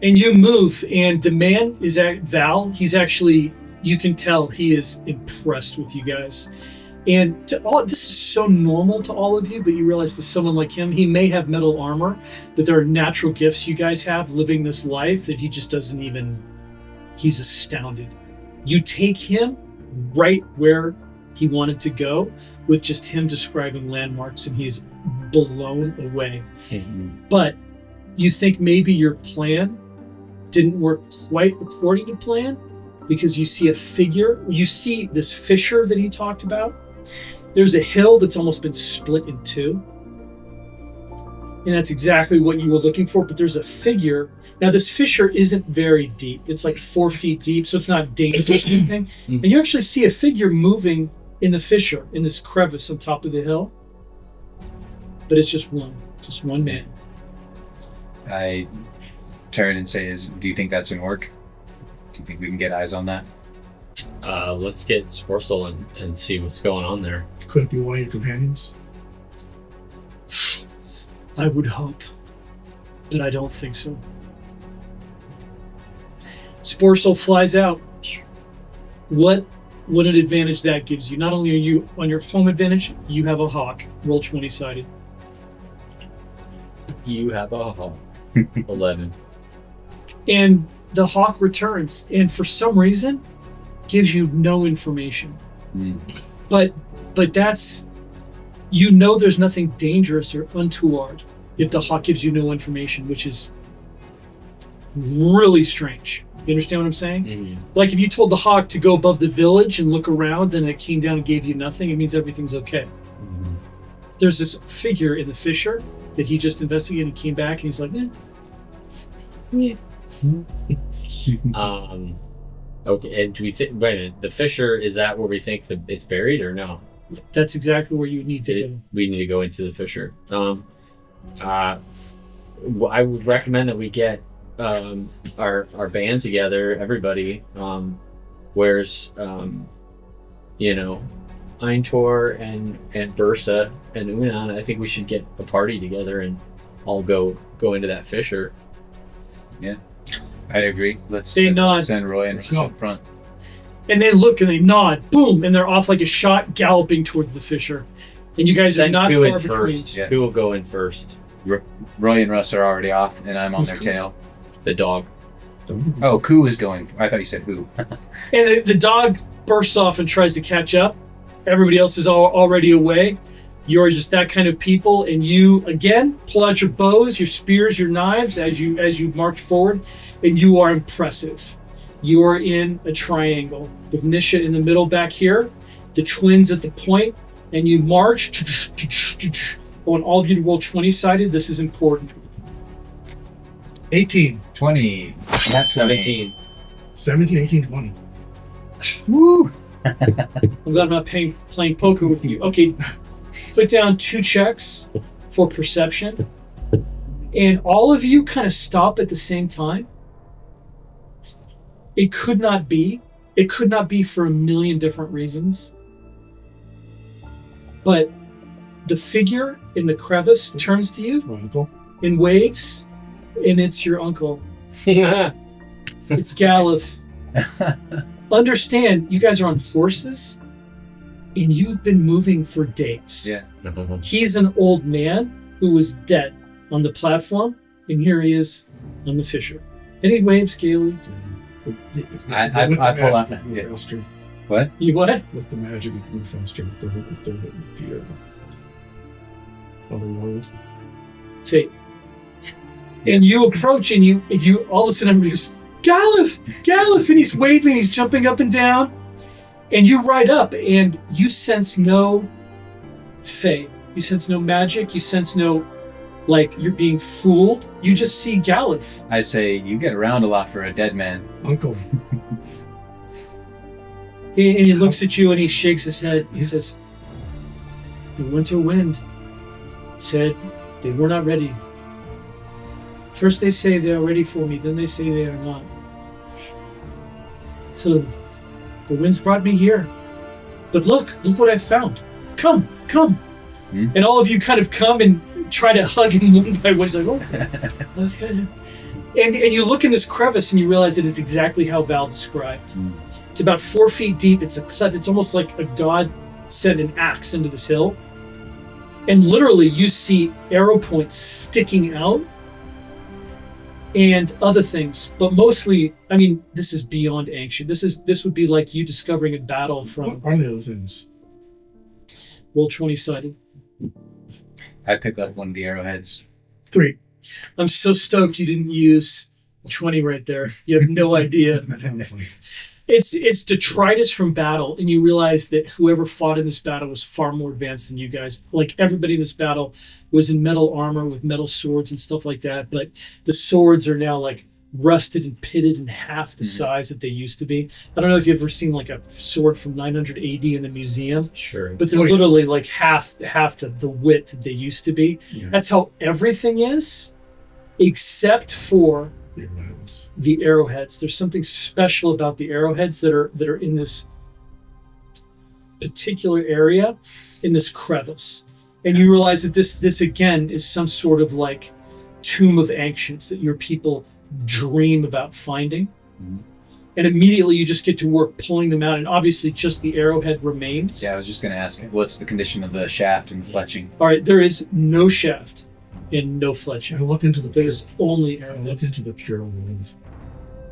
And you move, and the man is at Val. He's actually, you can tell he is impressed with you guys. And this is so normal to all of you, but you realize to someone like him, he may have metal armor, but there are natural gifts you guys have living this life that he just doesn't even, he's astounded. You take him right where he wanted to go with just him describing landmarks, and he's blown away. Mm-hmm. But you think maybe your plan didn't work quite according to plan, because you see a figure, you see this fissure that he talked about. There's a hill that's almost been split in two. And that's exactly what you were looking for, but there's a figure. Now this fissure isn't very deep. It's like 4 feet deep, so it's not dangerous or anything. And you actually see a figure moving in the fissure, in this crevice on top of the hill. But it's just one man. I turn and say, do you think that's gonna work? Do you think we can get eyes on that? Let's get Sporsel and see what's going on there. Could it be one of your companions? I would hope, but I don't think so. Sporsel flies out. What an advantage that gives you. Not only are you on your home advantage, you have a hawk. Roll 20-sided. You have a hawk. 11. And the hawk returns, and for some reason, gives you no information. But that's, you know, there's nothing dangerous or untoward if the hawk gives you no information, which is really strange. You understand what I'm saying? Mm-hmm. Like if you told the hawk to go above the village and look around, then it came down and gave you nothing, it means everything's okay. Mm-hmm. There's this figure in the fissure that he just investigated and came back, and he's like, Okay, and do we think? Wait a minute, the fissure, is that where we think it's buried, or no? That's exactly where you need to go. We need to go into the fissure. I would recommend that we get our band together. Everybody wears, Eintor and Bursa and Unan. I think we should get a party together and all go into that fissure. Yeah. I agree. Let's send Roy and Russ up front. And they look and they nod, boom, and they're off like a shot, galloping towards the fissure. And you guys are not far between. Yeah. Who will go in first? Roy and Russ are already off, and I'm on their tail. The dog. Oh, Koo is going. I thought you said who. And the dog bursts off and tries to catch up. Everybody else is already away. You're just that kind of people, and you again pull out your bows, your spears, your knives as you march forward, and you are impressive. You are in a triangle with Nisha in the middle back here, the twins at the point, and you march. I want all of you to roll 20-sided. This is important. 18. 20. Not 17. 17, 18, 20. Woo! I'm glad I'm not playing poker with you. Okay, put down 2 checks for perception. And all of you kind of stop at the same time. It could not be. It could not be for a million different reasons. But the figure in the crevice turns to you and waves, and it's your uncle. It's Galif. Understand, you guys are on horses, and you've been moving for days. Yeah. He's an old man who was dead on the platform, and here he is on the fissure. And he waves gaily. I pull out. Yeah. What? You what? With the magic, you can move faster with the other world. Fate. And you approach, and you all of a sudden everybody goes, Galif! And he's waving, he's jumping up and down. And you ride up, and you sense no fate. You sense no magic. You sense no, like, you're being fooled. You just see Galif. I say, you get around a lot for a dead man. Uncle. And he looks at you, and he shakes his head. He says, the winter wind said they were not ready. First they say they are ready for me, then they say they are not. So the winds brought me here. But look what I found. Come. And all of you kind of come and try to hug him one by one. He's like, oh, okay. And you look in this crevice and you realize it is exactly how Val described. It's about 4 feet deep. It's a cleft. It's almost like a god sent an axe into this hill. And literally you see arrow points sticking out and other things. But mostly, I mean, this is beyond ancient. This would be like you discovering a battle from What are the other things? Roll 20-sided. I pick up one of the arrowheads. 3. I'm so stoked you didn't use 20 right there. You have no idea. It's detritus from battle, and you realize that whoever fought in this battle was far more advanced than you guys. Like, everybody in this battle was in metal armor with metal swords and stuff like that, but the swords are now like rusted and pitted in half the size that they used to be. I don't know if you've ever seen like a sword from 900 AD in the museum, Sure. but they're literally like half the width that they used to be. Yeah. That's how everything is, except for The arrowheads. the arrowheads. There's something special about the arrowheads that are in this particular area, in this crevice. And you realize that this again is some sort of like tomb of ancients that your people dream about finding. And immediately you just get to work pulling them out, and obviously just the arrowhead remains. Yeah, I was just going to ask, what's the condition of the shaft and the fletching? All right, there is no shaft and no fletching. I look into the There's only I look arrowheads. into the pure wound.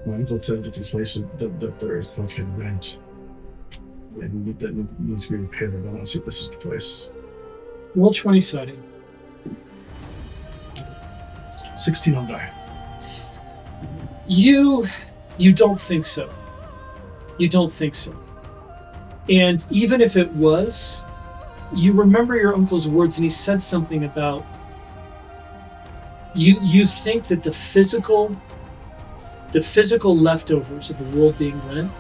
My uncle said that the place that the earthquake had rent and that needs to be repaired. I want to see if this is the place. Roll 20-sided. 16 on die. You don't think so. You don't think so. And even if it was, you remember your uncle's words, and he said something about you think that the physical leftovers of the world being rent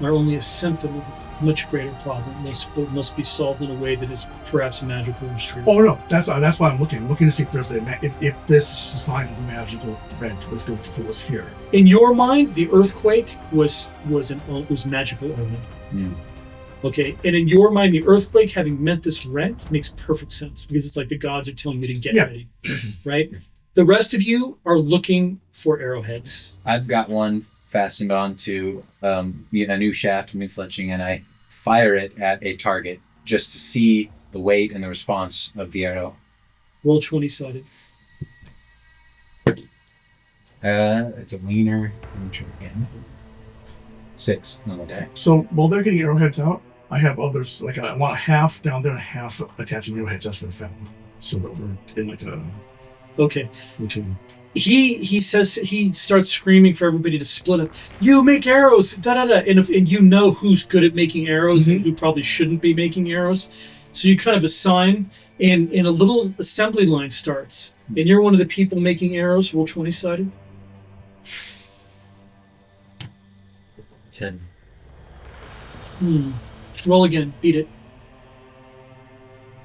are only a symptom of a much greater problem. They must be solved in a way that is perhaps magical or strange. Oh no, that's why I'm looking. I'm looking to see if there's if this is just a sign of a magical event. If it was here. In your mind, the earthquake was magical omen. Okay, and in your mind, the earthquake having meant this rent makes perfect sense, because it's like the gods are telling me to get ready, right? The rest of you are looking for arrowheads. I've got one fastened onto a new shaft, new fletching, and I fire it at a target just to see the weight and the response of the arrow. Roll 20-sided. It's a leaner. Let me try again. 6 on the die. So while they're getting arrowheads out, I have others. Like I want a half down there and a half attaching arrowheads. That's what I found. So that we're in like a Okay. routine. He says, he starts screaming for everybody to split up. You make arrows, da da da. And you know who's good at making arrows and who probably shouldn't be making arrows. So you kind of assign, and a little assembly line starts. And you're one of the people making arrows. Roll 20-sided. 10. Roll again. Beat it.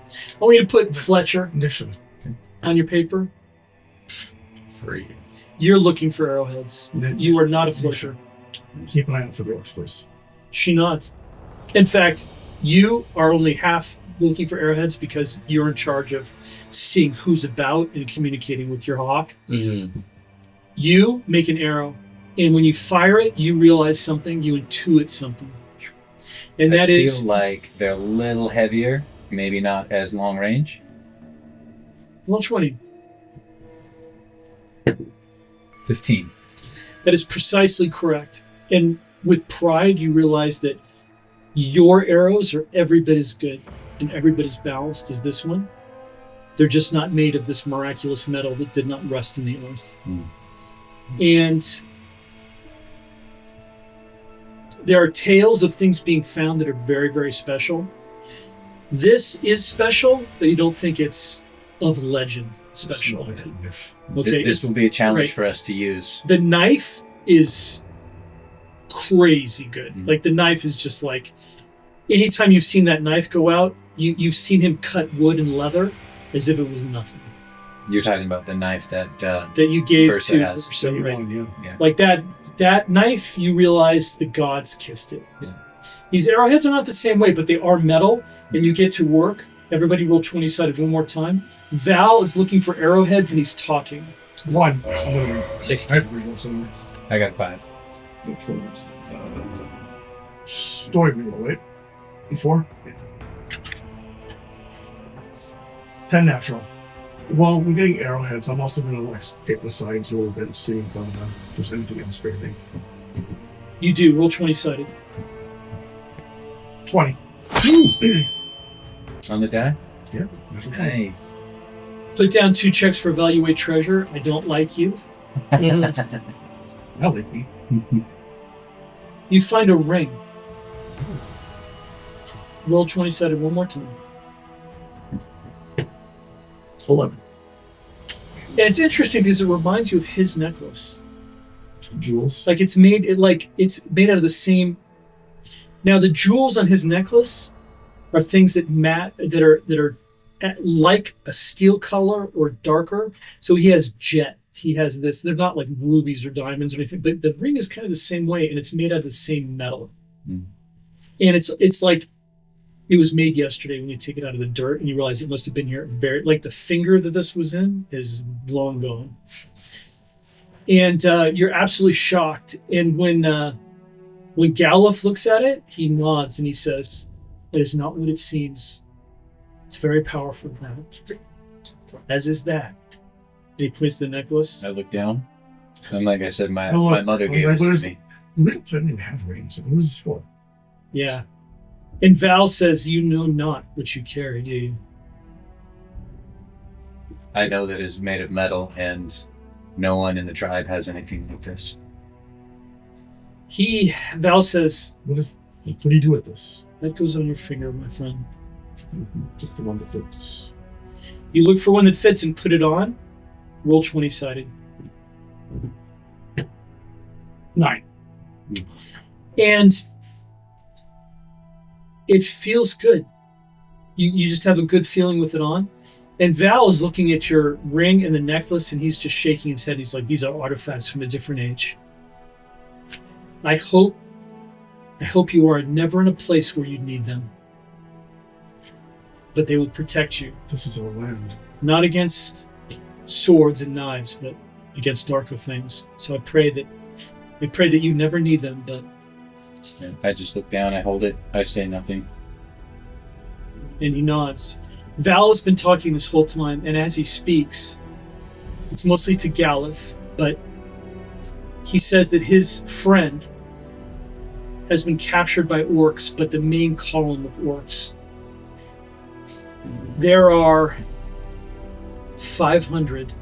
I want you to put Fletcher Initially. on your paper. 3. You're looking for arrowheads. You are not a Fletcher. Keep an eye out for the orcs, please. She nods. In fact, you are only half looking for arrowheads because you're in charge of seeing who's about and communicating with your hawk. You make an arrow, and when you fire it, you realize something, you intuit something. And that I is... feel like they're a little heavier, maybe not as long range. Roll 20. 15. That is precisely correct. And with pride, you realize that your arrows are every bit as good and every bit as balanced as this one. They're just not made of this miraculous metal that did not rust in the earth. And there are tales of things being found that are very, very special. This is special, but you don't think it's of legend special. Okay, This will be a challenge right. for us to use. The knife is crazy good. Like, the knife is just like, anytime you've seen that knife go out, you've seen him cut wood and leather as if it was nothing. You're talking about the knife that You gave Bersa to has. Bersa, right? Yeah. Like that knife, you realize the gods kissed it. Yeah. These arrowheads are not the same way, but they are metal, and you get to work. Everybody roll 20-sided one more time. Val is looking for arrowheads, and he's talking. 1. 16. I got 5. Story reroll, right? Before? Yeah. 10 natural. Well, we're getting arrowheads. I'm also going to take the sides a little bit and see if there's anything else burning. You do. Roll 20-sided. 20. On the die? Yeah. Natural 20. Nice. Put down 2 checks for evaluate treasure. I don't like you. Now they beat. You find a ring. Roll 20-sided one more time. 11. And it's interesting because it reminds you of his necklace. Jewels. Like it's made out of the same. Now the jewels on his necklace are things that are like a steel color or darker. So he has jet. He has this. They're not like rubies or diamonds or anything, but the ring is kind of the same way, and it's made out of the same metal. Mm. And it's like it was made yesterday when you take it out of the dirt and you realize it must have been here very like the finger that this was in is long gone. And you're absolutely shocked. And when Galuf looks at it, he nods and he says, "It is not what it seems. It's very powerful now. As is that." And he points to the necklace. I look down. And like I said, my look, mother gave it to me. We don't even have rings. What is this for? Yeah. And Val says, "You know not what you carry, do you?" I know that it's made of metal, and no one in the tribe has anything like this. Val says, What do you do with this? "That goes on your finger, my friend. Pick the one that fits. You look for one that fits and put it on. Roll 20-sided. 9. And it feels good. You just have a good feeling with it on. And Val is looking at your ring and the necklace, and he's just shaking his head. He's like, "These are artifacts from a different age. I hope you are never in a place where you need them. But they will protect you. This is our land. Not against swords and knives, but against darker things. So I pray that you never need them, but..." I just look down, I hold it, I say nothing. And he nods. Val has been talking this whole time, and as he speaks, it's mostly to Galuf, but he says that his friend has been captured by orcs, but the main column of orcs. There are 500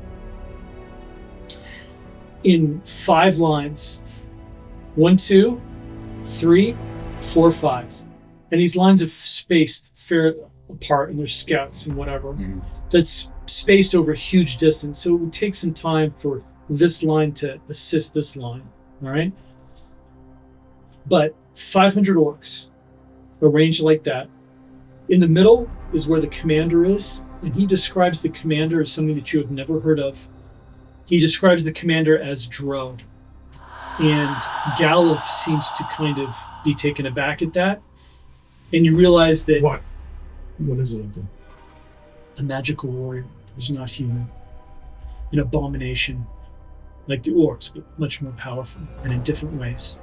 in 5 lines. 1, 2, 3, 4, 5. And these lines are spaced fair apart, and there's scouts and whatever. Mm-hmm. That's spaced over a huge distance. So it would take some time for this line to assist this line. All right? But 500 orcs arranged like that. In the middle is where the commander is, and he describes the commander as something that you have never heard of. He describes the commander as Dro. And Galuf seems to kind of be taken aback at that. And you realize that What? What is it? Uncle? a magical warrior who's not human, an abomination, like the orcs, but much more powerful and in different ways.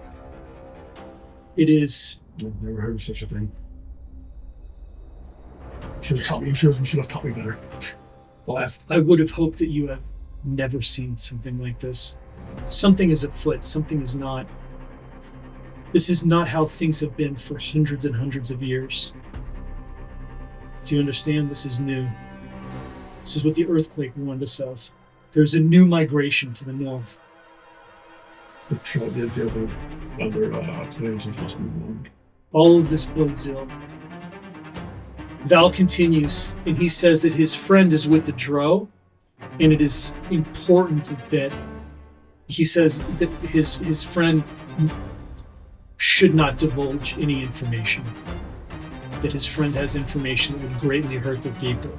It is... I've never heard of such a thing. Should have taught me. You should have taught me better. Laugh. I would have hoped that you have never seen something like this. Something is afoot. Something is not. This is not how things have been for hundreds and hundreds of years. Do you understand? This is new. This is what the earthquake warned us of. There's a new migration to the north. The other planes must be warned. All of this bodes ill. Val continues, and he says that his friend is with the Dro, and it is important that he says that his friend should not divulge any information. That his friend has information that would greatly hurt the people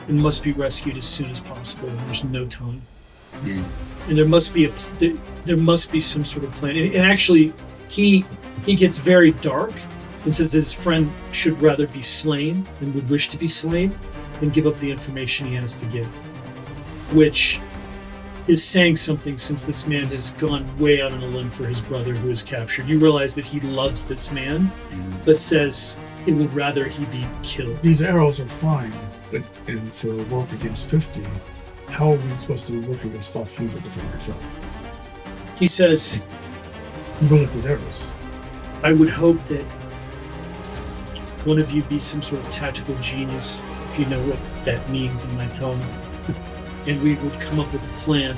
and must be rescued as soon as possible. And there's no time. Mm. And there must be some sort of plan. And actually, he gets very dark and says that his friend should rather be slain and would wish to be slain than give up the information he has to give. Which is saying something since this man has gone way out on a limb for his brother who is captured. You realize that he loves this man, but says it would rather he be killed. These arrows are fine, but and for a work against 50, how are we supposed to work against 500 different rifle? He says, Even with these arrows. I would hope that one of you be some sort of tactical genius, if you know what that means in my tongue, and we would come up with a plan.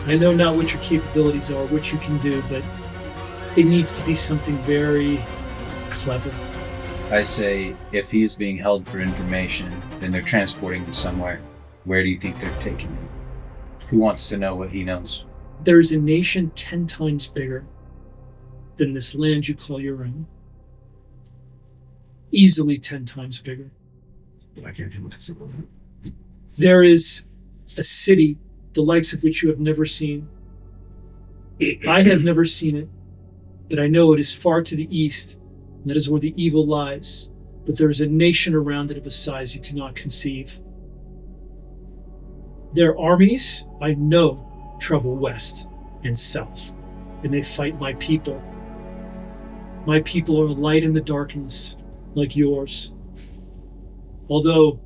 I know not what your capabilities are, what you can do, but it needs to be something very clever. I say, if he is being held for information, then they're transporting him somewhere. Where do you think they're taking him? Who wants to know what he knows? There is a nation 10 times bigger than this land you call your own. Easily 10 times bigger. But I can't do what to that. There is a city, the likes of which you have never seen. I have never seen it, but I know it is far to the east, and that is where the evil lies. But there is a nation around it of a size you cannot conceive. Their armies, I know, travel west and south, and they fight my people. My people are a light in the darkness, like yours. Although,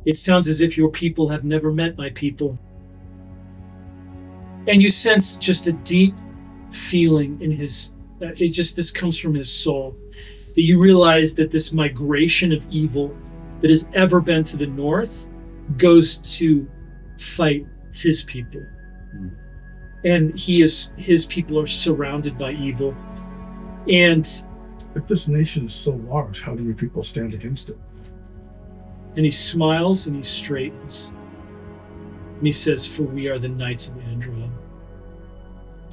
it sounds as if your people have never met my people. And you sense just a deep feeling in his, this comes from his soul, that you realize that this migration of evil that has ever been to the north goes to fight his people. And his people are surrounded by evil. And if this nation is so large, how do your people stand against it? And he smiles and he straightens. And he says, for we are the knights of Andron.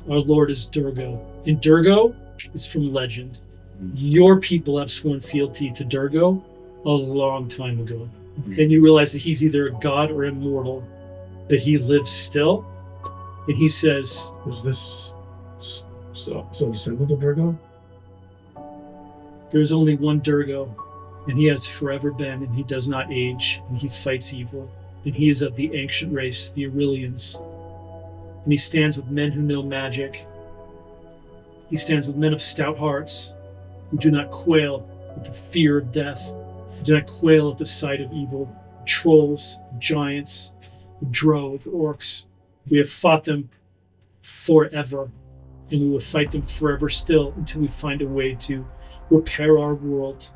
Our lord is Durgo. And Durgo is from legend. Your people have sworn fealty to Durgo a long time ago. And you realize that he's either a god or immortal, but he lives still. And he says, is this so descendant of Durgo? There's only one Durgo, and he has forever been, and he does not age, and he fights evil. And he is of the ancient race, the Aurelians. And he stands with men who know magic. He stands with men of stout hearts, who do not quail at the fear of death, who do not quail at the sight of evil, trolls, giants, drove, orcs. We have fought them forever, and we will fight them forever still until we find a way to repair our world.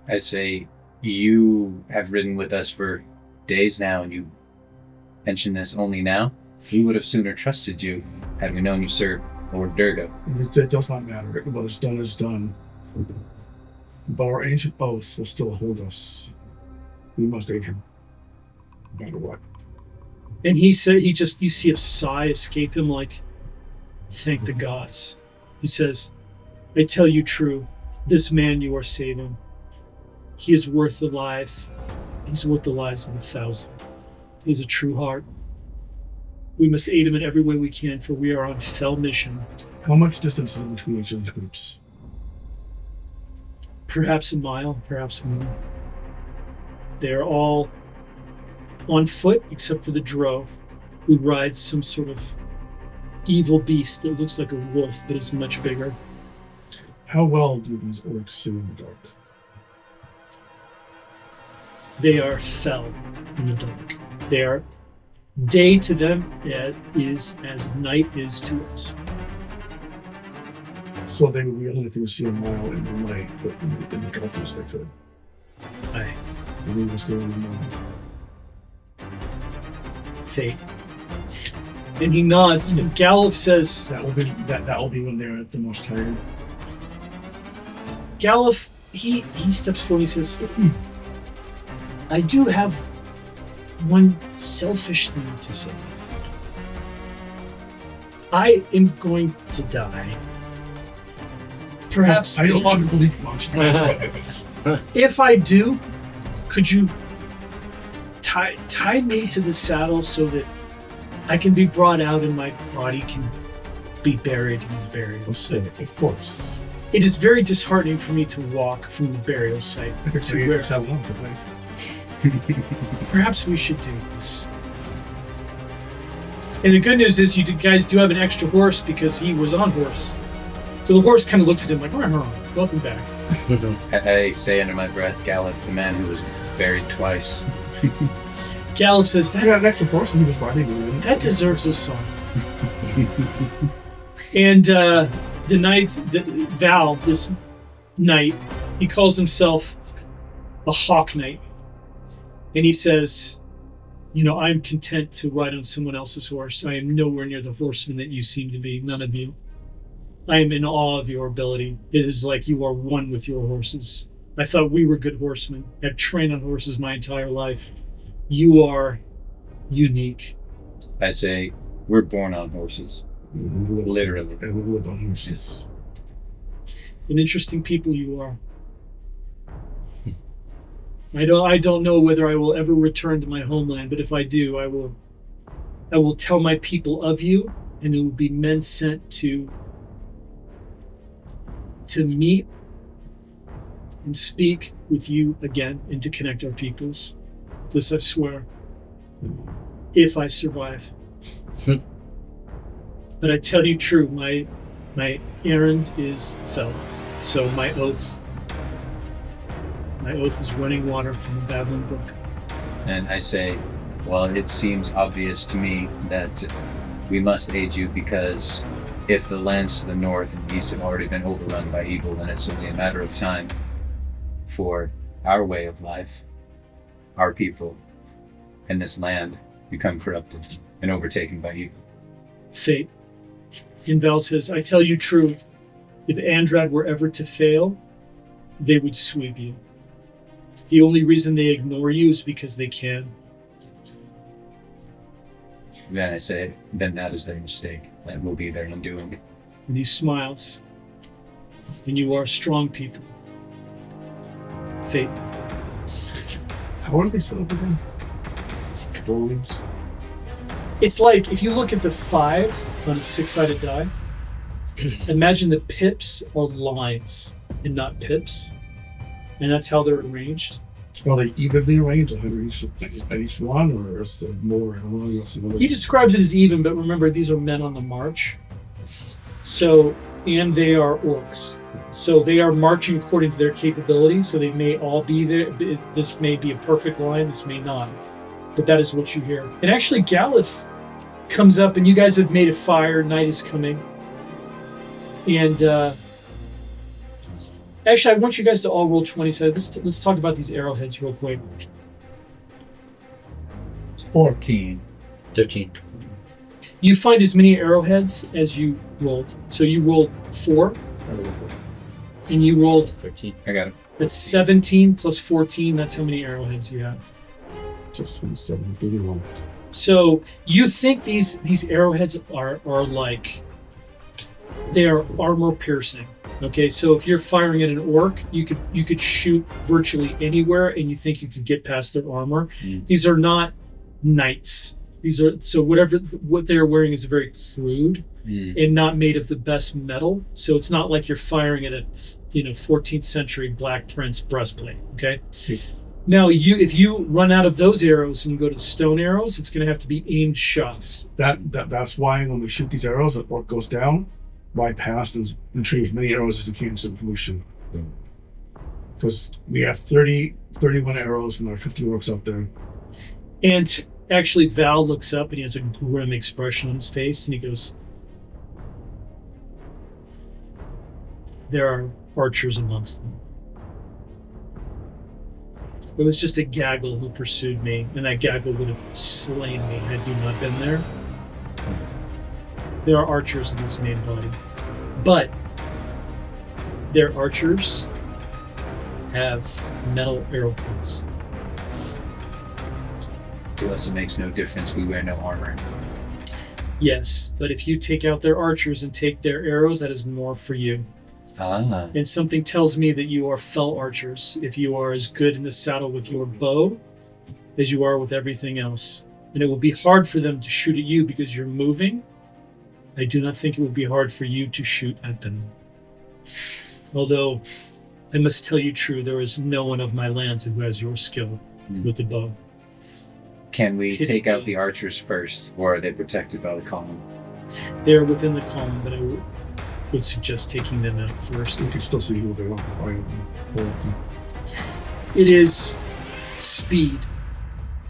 I say, you have ridden with us for days now, and you mention this only now. We would have sooner trusted you had we known you served Lord Durgo. It does not matter. What is done is done. But our ancient oaths will still hold us. We must aid him, no matter what. And he said, you see a sigh escape him like, thank the gods. He says, I tell you true, this man you are saving, he is worth the life. He's worth the lives of 1,000. He has a true heart. We must aid him in every way we can, for we are on fell mission. How much distance is between each of these groups? Perhaps a mile, perhaps more. They are all on foot, except for the Drow, who rides some sort of evil beast that looks like a wolf but is much bigger. How well do these orcs see in the dark? They are fell in the dark. They are day to them is as night is to us. So they would be only to see a mile in the light, but in the darkness they could. Aye. And we must go in the morning. Fate. And he nods, and Galuf says, That will be when they're at the most tired. Galuf, he steps forward and he says, I do have one selfish thing to say. I am going to die. Perhaps I no longer believe much. if I do, could you tie me to the saddle so that I can be brought out and my body can be buried in the burial site? Of course. It is very disheartening for me to walk from the burial site I could to tell you where there's that one for me. Perhaps we should do this. And the good news is you guys do have an extra horse because he was on horse. So the horse kind of looks at him like, welcome back. I say under my breath, Galif, the man who was buried twice. Galif says, He got an extra horse and he was riding him. that deserves a song. And the knight, Val, this knight, he calls himself a hawk knight. And he says, I'm content to ride on someone else's horse. I am nowhere near the horseman that you seem to be, none of you. I am in awe of your ability. It is like you are one with your horses. I thought we were good horsemen. I've trained on horses my entire life. You are unique. I say, we're born on horses. Literally. And we live on horses. An interesting people you are. I don't know whether I will ever return to my homeland, but if I do, I will tell my people of you, and there will be men sent to meet and speak with you again and to connect our peoples. This I swear. If I survive. But I tell you true, my errand is fell. So my oath is running water from the babbling brook. And I say, well, it seems obvious to me that we must aid you because if the lands to the north and east have already been overrun by evil, then it's only a matter of time for our way of life, our people, and this land become corrupted and overtaken by evil. Fate. And Val says, I tell you true, if Andrad were ever to fail, they would sweep you. The only reason they ignore you is because they can. Then I say, then that is their mistake. That will be their undoing. And he smiles. And you are strong people. Fate. How are they set up again? Rolls. It's like, if you look at the 5 on a 6-sided die, imagine the pips are lines and not pips. And that's how they're arranged. Are they evenly arranged, 100 each one, or is there more along with some other? He describes it as even, but remember, these are men on the march. So, and they are orcs. So they are marching according to their capability, so they may all be there. This may be a perfect line, this may not. But that is what you hear. And actually, Galif comes up, and you guys have made a fire, night is coming. And, actually, I want you guys to all roll 20. So let's talk about these arrowheads real quick. 14. 13. You find as many arrowheads as you rolled. So you rolled 4, and you rolled 13. I got it. That's 17 plus 14. That's how many arrowheads you have. Just 27, 31. So you think these arrowheads are like, they are armor piercing. Okay, so if you're firing at an orc, you could shoot virtually anywhere, and you think you could get past their armor. These are not knights. These are what they're wearing is very crude and not made of the best metal. So it's not like you're firing at a 14th century Black Prince breastplate. Okay. Now if you run out of those arrows and you go to stone arrows, it's going to have to be aimed shots. That's why when we shoot these arrows, the orc goes down. Ride past and shoot as many arrows as you can so we shoot. Because we have 31 arrows and there are 50 orcs out there. And actually, Val looks up and he has a grim expression on his face and he goes, there are archers amongst them. It was just a gaggle who pursued me, and that gaggle would have slain me had you not been there. There are archers in this main body, but their archers have metal arrow points. To us, it makes no difference. We wear no armor. Yes, but if you take out their archers and take their arrows, that is more for you. And something tells me that you are fell archers if you are as good in the saddle with your bow as you are with everything else. And it will be hard for them to shoot at you because you're moving. I do not think it would be hard for you to shoot at them. Although, I must tell you true, there is no one of my lands who has your skill. with the bow. Can we Could take be. out the archers first, or are they protected by the column? They're within the column, but I would suggest taking them out first. You can still see who they are. It is speed.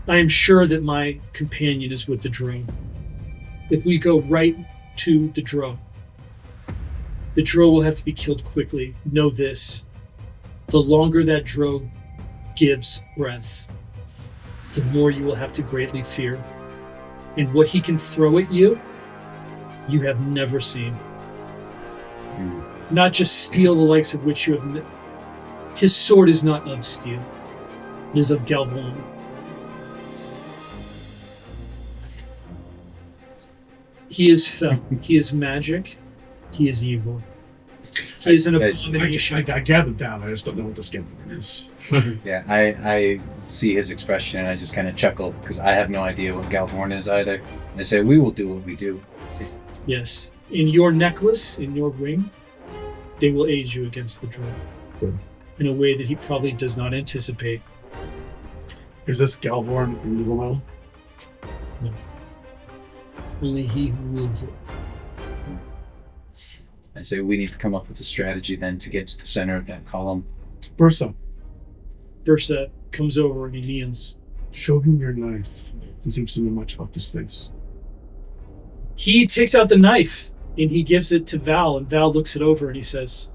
I am sure that my companion is with the drone. If we go right to the drone will have to be killed quickly. Know this. The longer that drone gives breath, the more you will have to greatly fear. And what he can throw at you, you have never seen. Not just steel, the likes of which you have. His sword is not of steel. It is of galvan. He is fell. He is magic. He is evil. He is an abomination. I gathered down. I just don't know what this game is. Yeah, I see his expression and I just kind of chuckle because I have no idea what Galvorn is either. And I say, we will do what we do. Yes. In your necklace, in your ring, they will aid you against the drow. Good. In a way that he probably does not anticipate. Is this Galvorn in legal now? No. Only he who wields it. I say we need to come up with a strategy then to get to the center of that column. Bursa, Bursa comes over and he kneels. show him your knife. He seems to know much about these things. He takes out the knife and he gives it to Val, and Val looks it over and he says,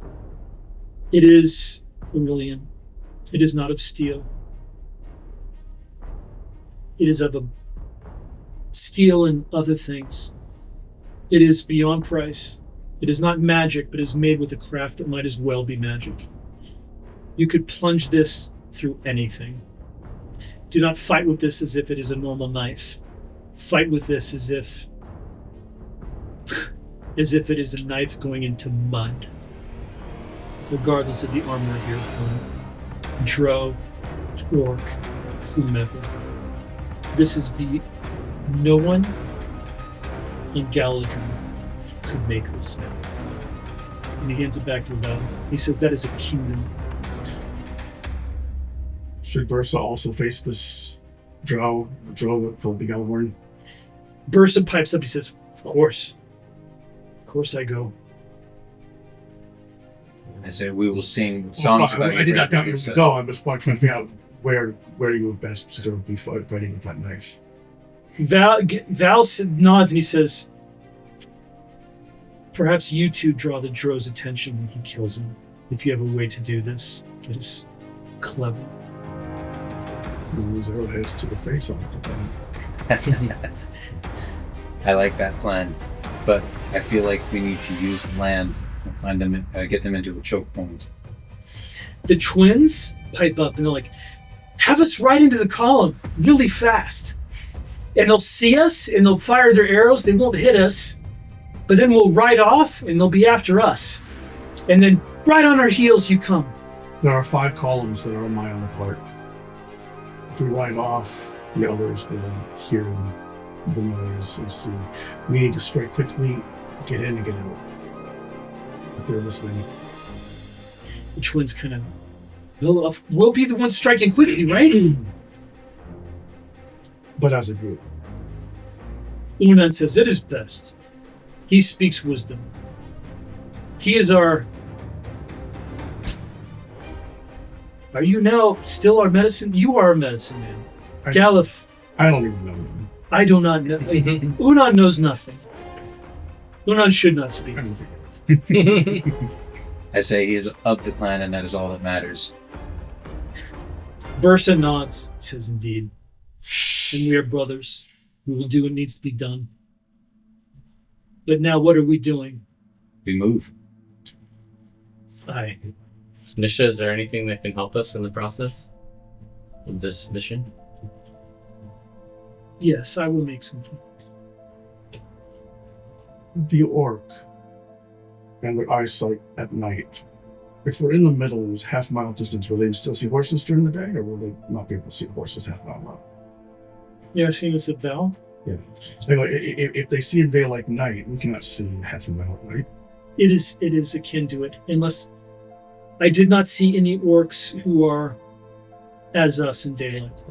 "It is Aurelian. It is not of steel. It is of a steel and other things. It is beyond price. It is not magic, but is made with a craft that might as well be magic. You could plunge this through anything. Do not fight with this as if it is a normal knife. Fight with this as if it is a knife going into mud, regardless of the armor of your opponent. Drow, orc, whomever. This is no one in Galadrim could make this now." And he hands it back to Val. He says, "That is a kingdom." Should Bursa also face this drow with the Galvorn? Bursa pipes up. He says, Of course I go." I say we will sing songs about I did not doubt you greatness. to go. I'm just trying to figure out where you would best to be fighting with that knife. Val nods and he says, "Perhaps you two draw the Drow's attention when he kills him. If you have a way to do this, it is clever." We'll lose arrowheads to the face on it. I like that plan, but I feel like we need to use land and find them, get them into a choke point. The twins pipe up and they're like, "Have us right into the column really fast. And they'll see us and they'll fire their arrows. They won't hit us. But then we'll ride off and they'll be after us. And then right on our heels you come." There are 5 columns that are a mile apart. If we ride off, the others will hear the noise and see. We need to strike quickly, get in and get out. If there are this many. The twins kind of, we'll be the ones striking quickly, right? But as a group. Unan says, "It is best." He speaks wisdom. He is our... Are you now still our medicine? You are our medicine man. Galif, I don't even know them. I do not know. Unan knows nothing. Unan should not speak. I don't think I say he is of the clan and that is all that matters. Bursa nods, says, "Indeed. And we are brothers. We will do what needs to be done. But now what are we doing?" We move. Aye. Nisha, is there anything that can help us in the process of this mission? Yes, I will make something. the orc and their eyesight at night. If we're in the middle and there's half-mile distance, will they still see horses during the day, or will they not be able to see horses half-mile out? You ever seen this at Val? Yeah. Like, if they see in daylight night, we cannot see half a mile at night. It is akin to it, unless I did not see any orcs who are as us in daylight.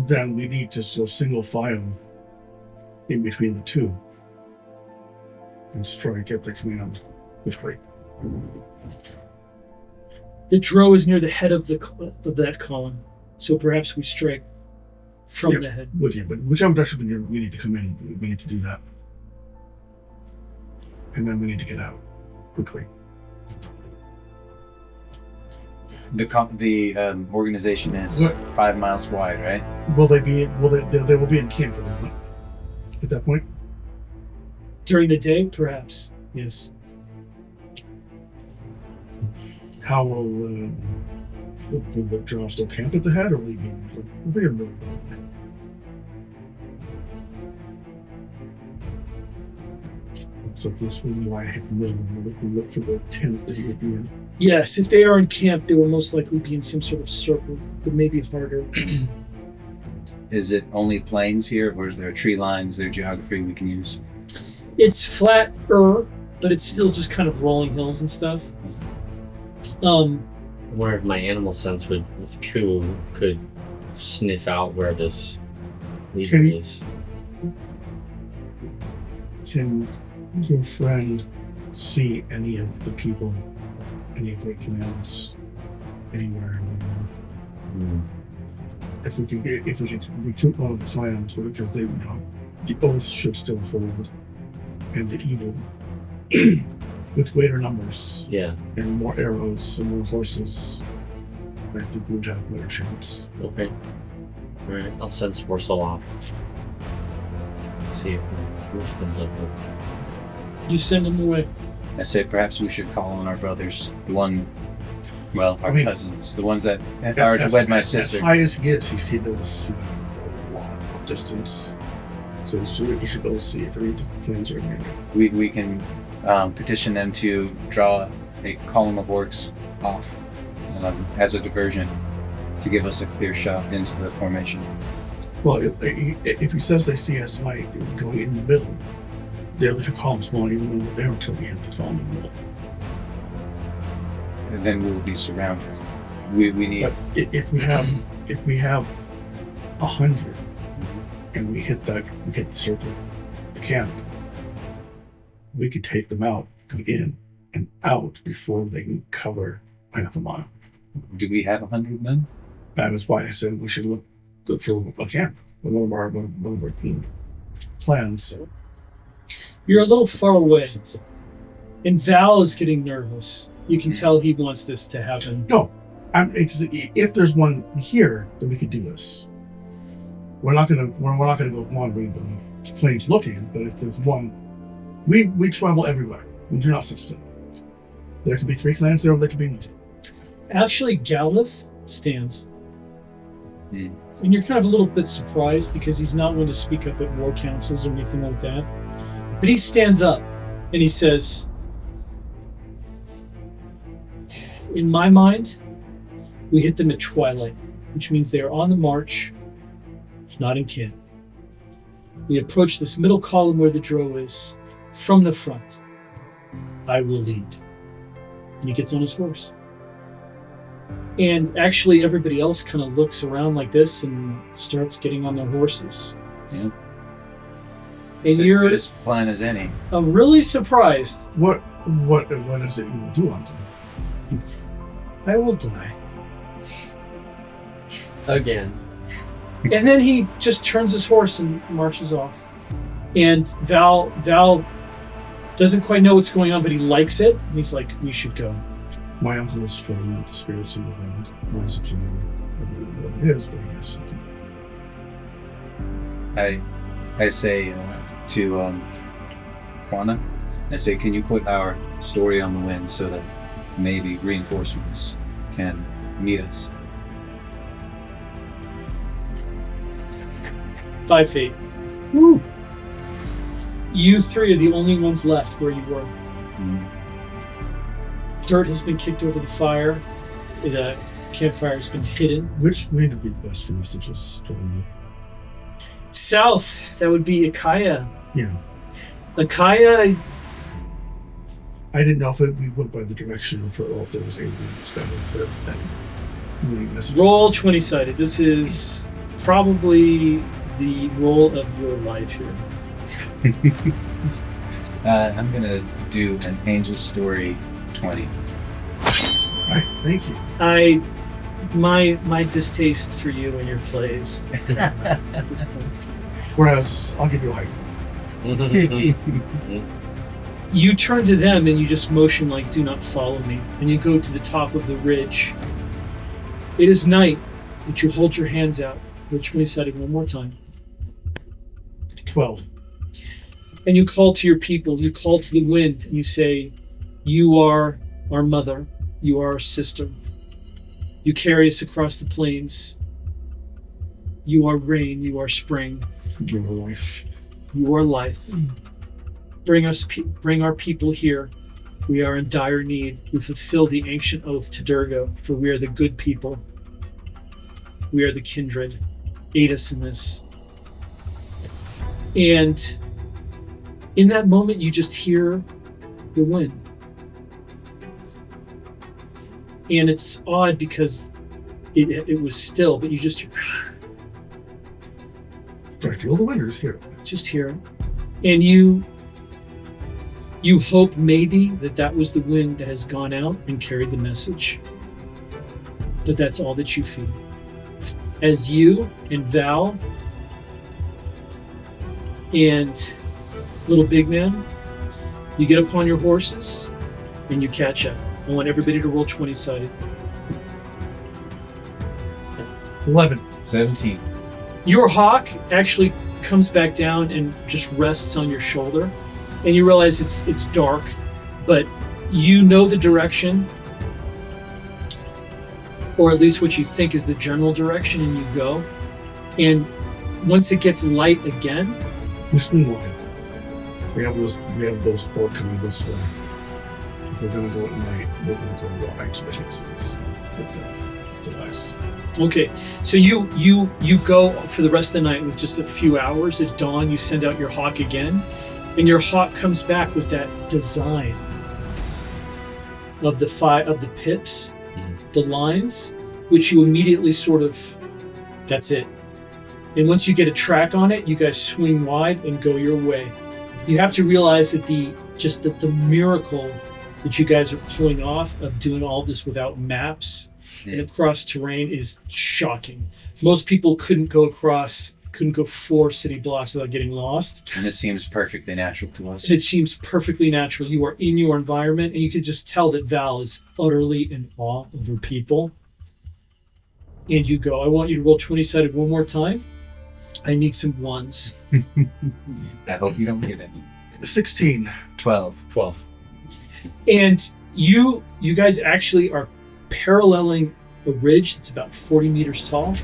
Then we need to single file in between the two and try to get the command with weight. The drow is near the head of that column, so perhaps we strike from the head. Would you? But whichever direction we need to come in, we need to do that. And then we need to get out quickly. The organization is 5 miles wide, right? Will they be? They will be in camp at that point? During the day, perhaps. Yes. How will the drow still camp at the head, or will they be in the middle? So this will be why I hit the middle and look for the tents that he would be in. Yes, if they are in camp, they will most likely be in some sort of circle, but maybe harder. Is it only plains here, or is there a tree line? Is there geography we can use? It's flatter, but it's still just kind of rolling hills and stuff. I wonder if my animal sense with Ku could sniff out where this leader is. Can your friend see any of the people, any of their commands, anywhere in the world? If we can recruit one of the clans, because they the oath should still hold, and the evil with greater numbers, and more arrows and more horses, I think we would have a better chance. Okay. All right. I'll send Sporsel off. See if the group comes up with. You send him away. I say perhaps we should call on our brothers, our cousins, the ones that are to wed my sister. As high as he is, he should be able to see a lot of distance. So he should be able to see if any of the clans are near. We can petition them to draw a column of orcs off as a diversion to give us a clear shot into the formation. Well, if he says they see us light going in the middle, the other two columns won't even know they're there until we hit the column in the middle. And then we will be surrounded. We need. But if we have 100, and we hit the circle, the camp, we could take them out, go in and out before they can cover half a mile. Do we have 100 men? That is why I said we should look for a camp. One of our plans. You're a little far away, and Val is getting nervous. You can tell he wants this to happen. No, if there's one here, then we could do this. We're not gonna go wandering the plains looking, but if there's one, we travel everywhere. We do not sit still. There could be 3 clans there, or there could be nothing. Actually, Galif stands. And you're kind of a little bit surprised because he's not one to speak up at war councils or anything like that. But he stands up and he says, in my mind, we hit them at twilight, which means they are on the march, not in camp. We approach this middle column where the drow is from the front. I will lead. And he gets on his horse. And actually everybody else kind of looks around like this and starts getting on their horses. Yeah. And you're as plan as any. Really surprised. What is it you will do on them? I will die. Again. And then he just turns his horse and marches off. And Val doesn't quite know what's going on, but he likes it. And he's like, we should go. My uncle is struggling with the spirits in the land. Wants to know what it is, but he has something. I say to Juana, I say, can you put our story on the wind so that maybe reinforcements can meet us? 5 feet. Woo! You 3 are the only ones left where you were. Dirt has been kicked over the fire. The campfire has been hidden. Which way would be the best for messages? South, that would be Akaya. Yeah. Akaya. I didn't know if we went by the direction or if there was a wind better for that. Roll 20-sided. This is probably the roll of your life here. I'm gonna do an angel story 20. Alright, thank you. My distaste for you and your plays at this point. Whereas, I'll give you a high five. You turn to them and you just motion like, do not follow me. And you go to the top of the ridge. It is night, but you hold your hands out. Roll 20-sided one more time. 12. And you call to your people. You call to the wind and you say, you are our mother. You are our sister. You carry us across the plains. You are rain. You are spring. You are life. You are life. Bring our people here. We are in dire need. We fulfill the ancient oath to Durgo, for we are the good people. We are the kindred. Aid us in this. And in that moment, you just hear the wind. And it's odd because it was still, but you just hear. Do I feel the wind or just hear it? And you hope maybe that was the wind that has gone out and carried the message. But that's all that you feel. As you and Val and little big man, you get upon your horses and you catch up. I want everybody to roll 20-sided. 11. 17. Your hawk actually comes back down and just rests on your shoulder, and you realize it's dark, but you know the direction, or at least what you think is the general direction, and you go. And once it gets light again, We swing wide. We have those orc coming this way. If we're gonna go at night, we're gonna go wide to the hipsies with the ice. okay, so you go for the rest of the night with just a few hours. At dawn, you send out your hawk again, and your hawk comes back with that design of the pips, the lines, which you immediately sort of, that's it. And once you get a track on it, you guys swing wide and go your way. You have to realize that the miracle that you guys are pulling off of doing all this without maps and across terrain is shocking. Most people couldn't go 4 city blocks without getting lost. And it seems perfectly natural to us. It seems perfectly natural. You are in your environment, and you can just tell that Val is utterly in awe of her people. And you go, I want you to roll 20-sided one more time. I need some ones. I hope you don't get any. 16. 12. And you guys actually are paralleling a ridge that's about 40 meters tall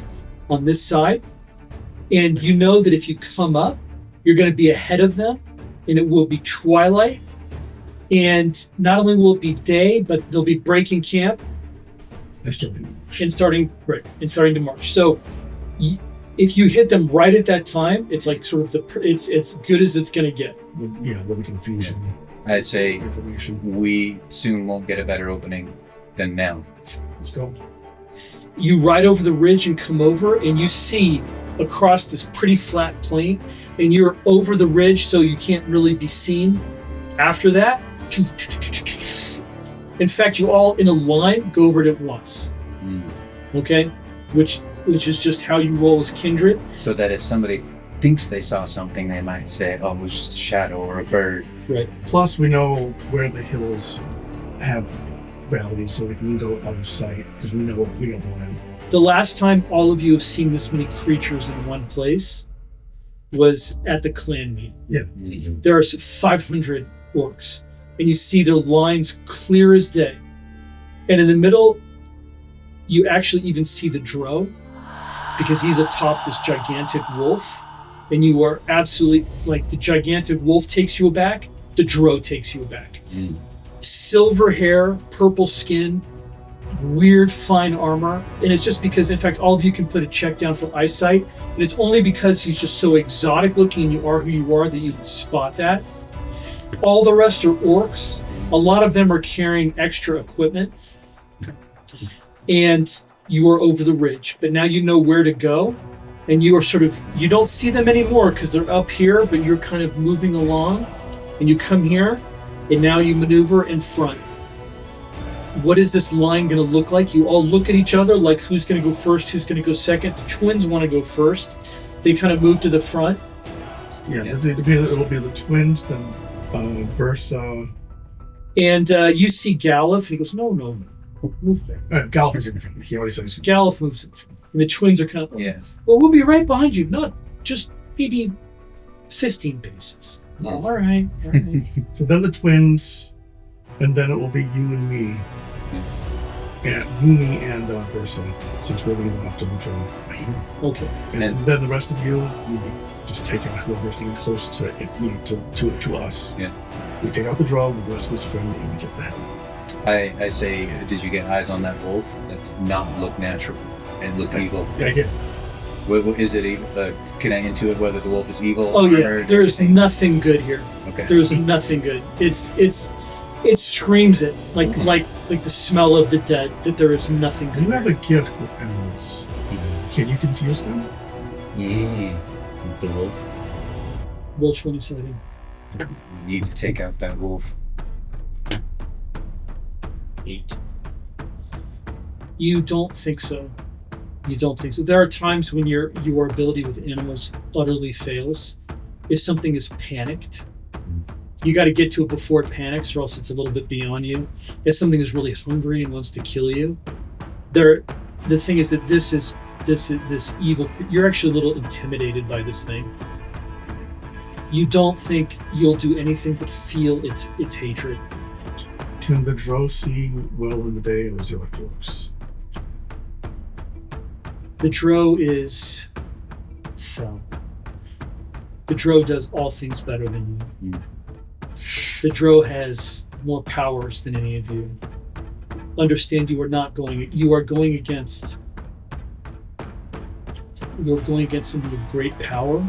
on this side. And you know that if you come up, you're going to be ahead of them, and it will be twilight. And not only will it be day, but they'll be breaking camp and starting to march. So if you hit them right at that time, it's like sort of it's as good as it's going to get. Yeah, there'll be confusion. I say Information. we soon won't get a better opening than now. Let's go. You ride over the ridge and come over, and you see across this pretty flat plain, and you're over the ridge, so you can't really be seen after that. In fact, you all in a line go over it at once. Okay? Which is just how you roll as kindred. So that if somebody thinks they saw something, they might say, oh, it was just a shadow or a bird. Right. Plus, we know where the hills have valleys, so we can go out of sight because we know the land. The last time all of you have seen this many creatures in one place was at the clan meet. Yeah. There are 500 orcs, and you see their lines clear as day. And in the middle, you actually even see the drow, because he's atop this gigantic wolf, and you are absolutely, like, the gigantic wolf takes you aback, the drow takes you aback. Silver hair, purple skin, weird fine armor, and it's just because, in fact, all of you can put a check down for eyesight, and it's only because he's just so exotic looking and you are who you are that you can spot that. All the rest are orcs. A lot of them are carrying extra equipment, and you are over the ridge, but now you know where to go, and you are you don't see them anymore because they're up here, but you're kind of moving along, and you come here, and now you maneuver in front. What is this line going to look like? You all look at each other like who's going to go first, who's going to go second. The twins want to go first. They kind of move to the front. Yeah. It'll be the twins, then Bursa. And you see Galif, and he goes, no, move back. Galif is different. He already says. Galif moves in front. And the twins are kind of, Yeah. well, we'll be right behind you. Not just maybe 15 paces. Yeah. All right. So then the twins, and then it will be you and me. And Yumi and Bursa, since we're going to go after the trail. Okay. And then the rest of you, you'll be just taking whoever's getting close to it, to us. Yeah. We take out the draw, we rescue his friend, and we get the hell out. I say, did you get eyes on that wolf? That's not look natural and look evil. Yeah, I get it. What is it evil? Can I intuit whether the wolf is evil? Oh, yeah. or There's anything? nothing good here. Okay. There's nothing good. It screams it like the smell of the dead, that there is nothing good. You have a gift with animals. Can you confuse them? The wolf. Roll 27. You need to take out that wolf. 8. You don't think so. You don't think so. There are times when your ability with animals utterly fails. If something is panicked, you got to get to it before it panics, or else it's a little bit beyond you. If something is really hungry and wants to kill you, the thing is that this evil. You're actually a little intimidated by this thing. You don't think you'll do anything but feel its hatred. Can the drow see well in the day, or is it like yours? The drow is fell. The drow does all things better than you. The drow has more powers than any of you. Understand, you are going against something with great power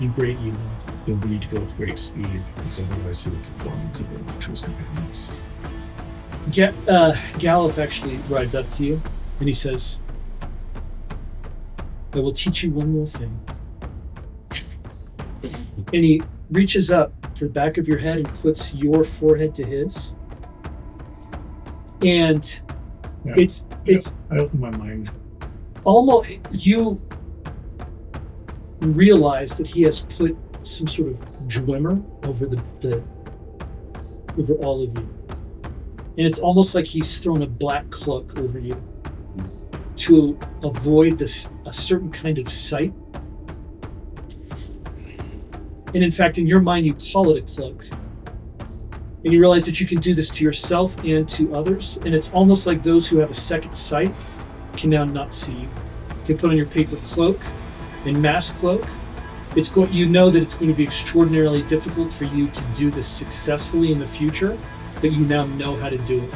and great evil. Then we need to go with great speed, because otherwise he will conform to his companions. Galif actually rides up to you and he says, I will teach you one more thing. And he reaches up to the back of your head and puts your forehead to his. And Yeah. it's I open my mind. almost, you realize that he has put some sort of dwemer over over all of you. And it's almost like he's thrown a black cloak over you to avoid a certain kind of sight. And in fact, in your mind, you call it a cloak. And you realize that you can do this to yourself and to others. And it's almost like those who have a second sight can now not see you. You can put on your paper cloak and mask cloak. You know that it's going to be extraordinarily difficult for you to do this successfully in the future, but you now know how to do it.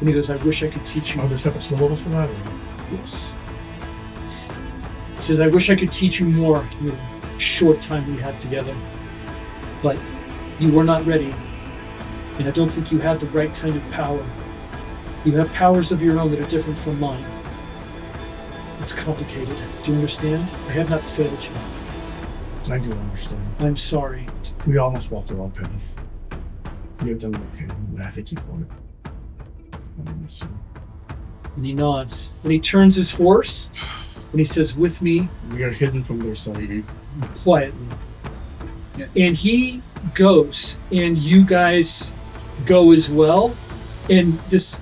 And he goes, I wish I could teach you. Are there separate skill levels for that? Or? Yes. He says, I wish I could teach you more in the short time we had together. But you were not ready. And I don't think you had the right kind of power. You have powers of your own that are different from mine. It's complicated. Do you understand? I have not failed you. I do understand. I'm sorry. We almost walked the wrong path. You have done okay, and I thank you for it. I'm missing. And he nods. And he turns his horse and he says, with me, We are hidden from their sight. quietly. Yeah. And he goes, and you guys go as well. And this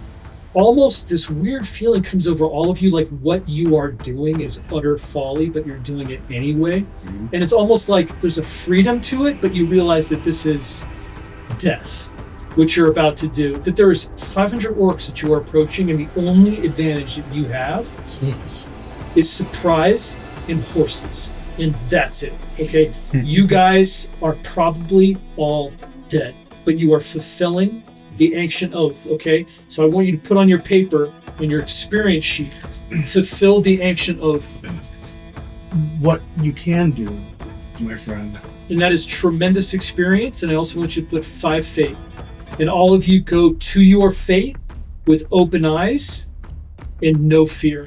weird feeling comes over all of you, like what you are doing is utter folly, but you're doing it anyway. Mm-hmm. And it's almost like there's a freedom to it, but you realize that this is death, which you're about to do. That there is 500 orcs that you are approaching, and the only advantage that you have is surprise and horses. And that's it, okay? You guys are probably all dead, but you are fulfilling the ancient oath, okay? So I want you to put on your paper, on your experience sheet, fulfill the ancient oath. What you can do, my friend. And that is tremendous experience, and I also want you to put 5 fate. And all of you go to your fate with open eyes, and no fear.